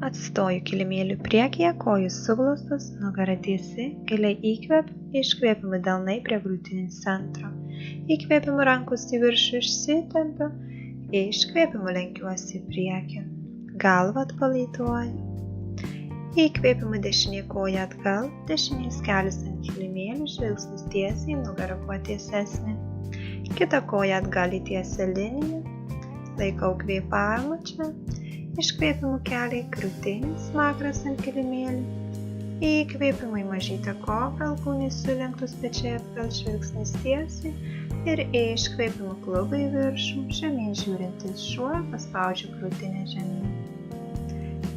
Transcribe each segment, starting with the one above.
Atsistoju kilimėliu priekyje, kojos suglaustos, nugara tiesi, giliai įkvepiu, iškvėpimu delnai prie krūtinės centro. Įkvėpimu rankos į viršų išsitempiu, iškvėpimu lenkiuosi į priekį. Galvą atpalaiduoju. Įkvėpimu dešinė koja atgal, dešinės kelias ant kilimėlių, žvilgsnis tiesiai, nugara kuo tiesesnė. Kita koja atgal į tiesią liniją. Laikau kvėpavimą čia. Iškvėpimu keliai krūtinės, smakras ant kilimėlių. Įkvėpimu į mažytę kobrą, alkūnės sulenktos pečiai atgal, žvilgsnis tiesiai. Ir iškvėpimu klubą į viršų, žemyn žiūrintis šuo, paspaudžiu krūtinę žemyn.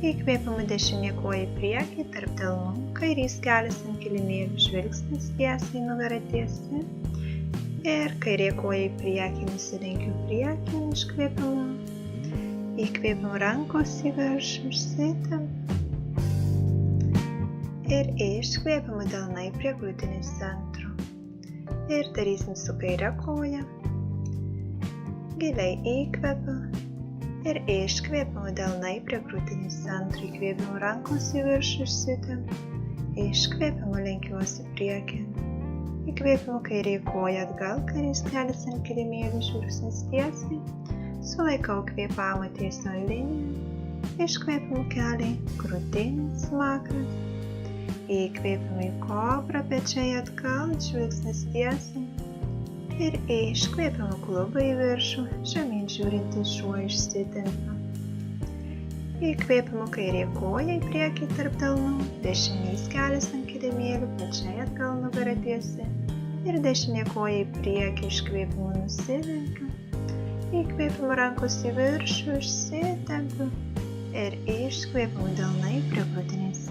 Įkvėpimu dešinė koja į priekį, tarp delnų, kairys kelias ant kilimėlių, žvilgsnis tiesiai, nugara tiesi. Ir kairė koja į priekį, nusilenkiu priekį, iškvėpimu. Įkvėpimu rankos į viršų, išsitempiu. Ir iškvėpimu delnai prie krūtinės centro. Ir darysim su kaire koja. Giliai įkvepiu. Ir iškvėpimu delnai prie krūtinės centro. Įkvėpimu rankos į viršų, išsitempiu. Iškvėpimu lenkiuosi priekį. Įkvėpimu kairė koja atgal, kairės kelias ant kilimėlių, žvilgsnis tiesiai. Sulaikau kvėpavimą tiesioje linijoje. Iškvėpimu keliai, krūtinės, smakras. Įkvėpimu į kobrą, pečiai atgal, žvilgsnis tiesiai. Ir iškvėpimu klubą į viršų, žemyn žiūrintis šuo, išsitempiu. Įkvėpimu kairė koja į priekį tarp delnų, dešinės kelias ant kilimėlių, pečiai atgal, nugara tiesi. Ir dešinė koja į priekį, iškvėpimu nusilenkiu. Įkvėpimu rankos į viršų, išsitempiu. Ir iškvėpimu delnai prie krūtinės